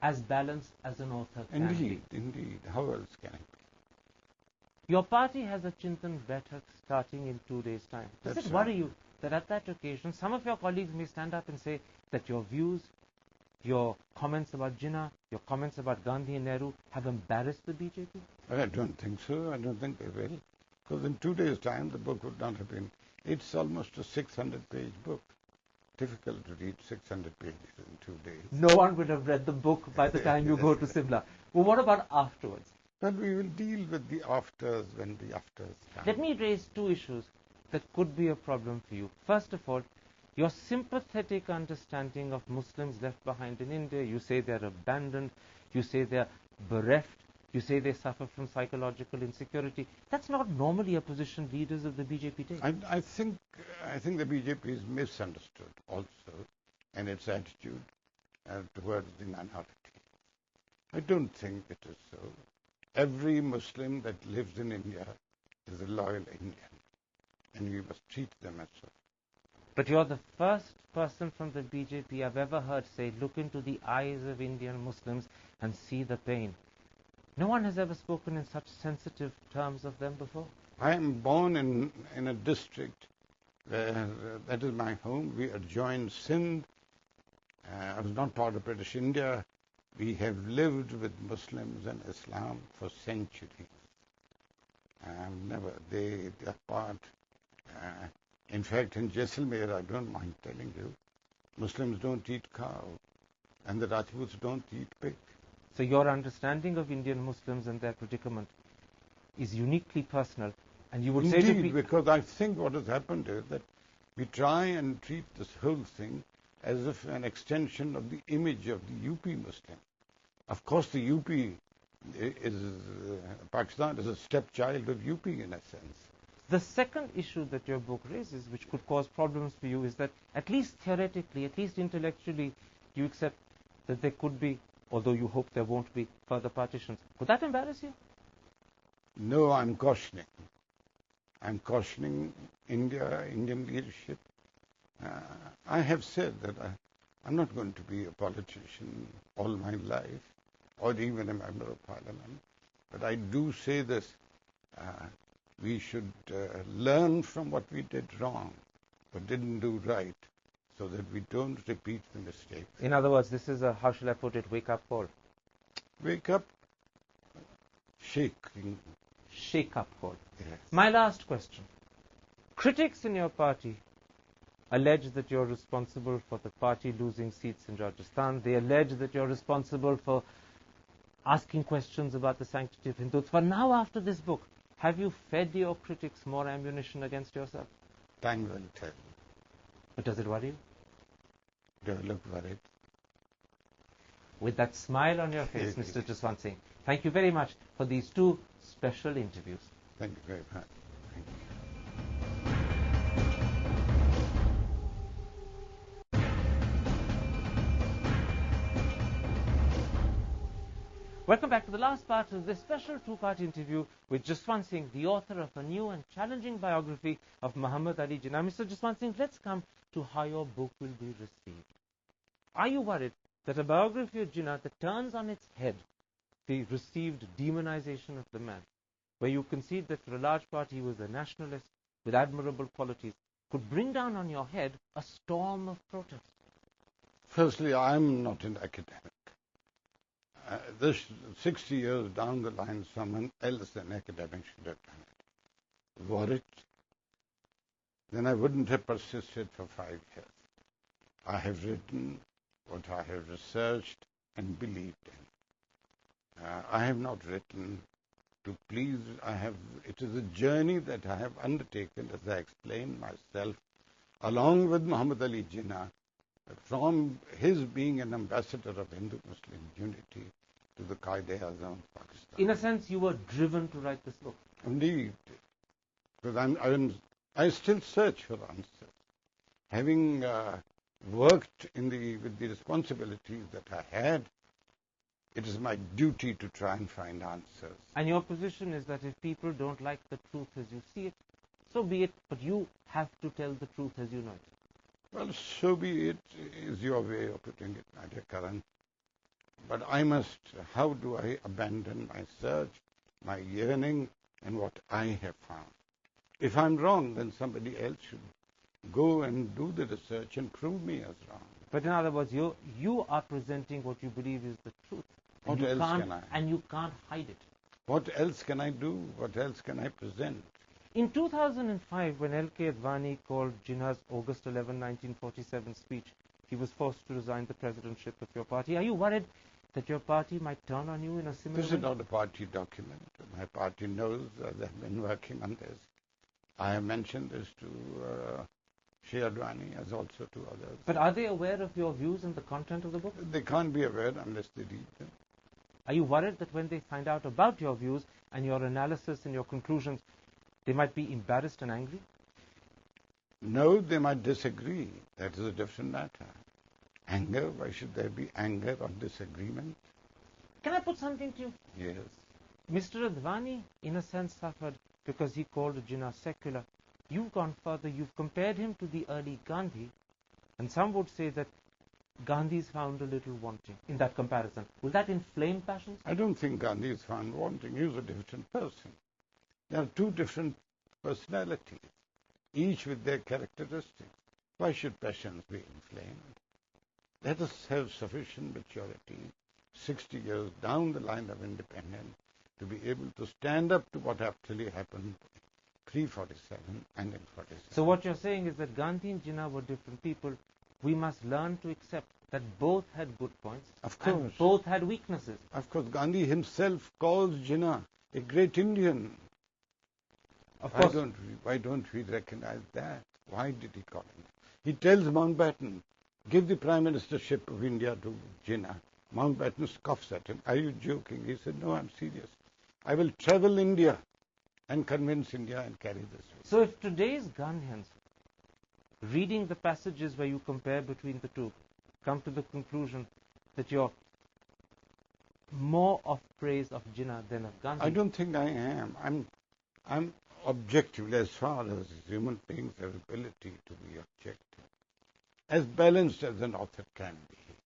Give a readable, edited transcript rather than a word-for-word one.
as balanced as an author can be. Indeed, indeed. How else can it be? Your party has a Chintan Baitak starting in 2 days' time. Does That's it worry right. you that at that occasion, some of your colleagues may stand up and say that your views, your comments about Jinnah, your comments about Gandhi and Nehru have embarrassed the BJP? I don't think so. I don't think they will. Because in 2 days' time, the book would not have been. It's almost a 600-page book. Difficult to read 600 pages in 2 days. No one would have read the book by the time you go to Simla. Well, what about afterwards? But we will deal with the afters when the afters come. Let me raise two issues that could be a problem for you. First of all, your sympathetic understanding of Muslims left behind in India. You say they're abandoned. You say they're bereft. You say they suffer from psychological insecurity. That's not normally a position leaders of the BJP take. I think the BJP is misunderstood also in its attitude towards the minority. I don't think it is so. Every Muslim that lives in India is a loyal Indian, and we must treat them as so. But you're the first person from the BJP I've ever heard say, look into the eyes of Indian Muslims and see the pain. No one has ever spoken in such sensitive terms of them before. I am born in a district where that is my home. We adjoined Sindh. I was not part of British India. We have lived with Muslims and Islam for centuries. They are part. In fact, in Jaisalmer, I don't mind telling you, Muslims don't eat cow, and the Rajputs don't eat pig. So your understanding of Indian Muslims and their predicament is uniquely personal. And you would say to Indeed, people, because I think what has happened is that we try and treat this whole thing as if an extension of the image of the UP Muslim. Of course, the UP is, Pakistan is a stepchild of UP in a sense. the second issue that your book raises, which could cause problems for you, is that at least theoretically, at least intellectually, you accept that there could be, although you hope there won't be, further partitions. Could that embarrass you? No, I'm cautioning. I'm cautioning India, Indian leadership. I have said that I'm not going to be a politician all my life, or even a member of parliament. But I do say this, we should learn from what we did wrong, or didn't do right, so that we don't repeat the mistakes. In other words, this is a, how shall I put it, wake-up call. Wake up, shaking. Shake-up call. Yes. My last question. Critics in your party allege that you're responsible for the party losing seats in Rajasthan. They allege that you're responsible for asking questions about the sanctity of Hindutva. Now, after this book, have you fed your critics more ammunition against yourself? Time will tell. But does it worry you? Do I look worried? With that smile on your face, Mr. Jaswant Singh, thank you very much for these two special interviews. Thank you very much. Thank you. Welcome back to the last part of this special two-part interview with Jaswant Singh, the author of a new and challenging biography of Mohammed Ali Jinnah. Mr. Jaswant Singh, let's come to how your book will be received. Are you worried that a biography of Jinnah that turns on its head the received demonization of the man, where you concede that for a large part he was a nationalist with admirable qualities, could bring down on your head a storm of protest? Firstly, I'm not an academic. This 60 years down the line, someone else, an academic, should have done it. Worried? Then I wouldn't have persisted for 5 years. I have written what I have researched and believed in. I have not written to please. It is a journey that I have undertaken, as I explained myself, along with Mohammed Ali Jinnah, from his being an ambassador of Hindu-Muslim unity to the Qaeda-e-Azam of Pakistan. In a sense, you were driven to write this book. Indeed, because I still search for answers. Having worked with the responsibilities that I had, it is my duty to try and find answers. And your position is that if people don't like the truth as you see it, so be it, but you have to tell the truth as you know it. Well, so be it, is your way of putting it, my dear Karan. But how do I abandon my search, my yearning, and what I have found? If I'm wrong, then somebody else should go and do the research and prove me as wrong. But in other words, you are presenting what you believe is the truth. What else can I? And you can't hide it. What else can I do? What else can I present? In 2005, when L.K. Advani called Jinnah's August 11, 1947 speech, he was forced to resign the presidentship of your party. Are you worried that your party might turn on you in a similar way? This is not a party document. My party knows that they've been working on this. I have mentioned this to Shri Advani as also to others. But are they aware of your views and the content of the book? They can't be aware unless they read them. Are you worried that when they find out about your views and your analysis and your conclusions, they might be embarrassed and angry? No, they might disagree. That is a different matter. Anger, why should there be anger or disagreement? Can I put something to you? Yes. Mr. Advani, in a sense, suffered because he called Jinnah secular. You've gone further. You've compared him to the early Gandhi, and some would say that Gandhi is found a little wanting in that comparison. Will that inflame passions? I don't think Gandhi is found wanting. He was a different person. There are two different personalities, each with their characteristics. Why should passions be inflamed? Let us have sufficient maturity, 60 years down the line of independence, to be able to stand up to what actually happened pre-47 and in 47. So what you're saying is that Gandhi and Jinnah were different people. We must learn to accept that both had good points. Of course. And both had weaknesses. Of course, Gandhi himself calls Jinnah a great Indian. Of course. Why don't we recognize that? Why did he call him? He tells Mountbatten, give the Prime Ministership of India to Jinnah. Mountbatten scoffs at him. Are you joking? He said, no, I'm serious. I will travel India and convince India and carry this. So if today's Gandhians, reading the passages where you compare between the two, come to the conclusion that you're more of praise of Jinnah than of Gandhi. I don't think I am. I'm objective as far as human beings have ability to be objective. As balanced as an author can be.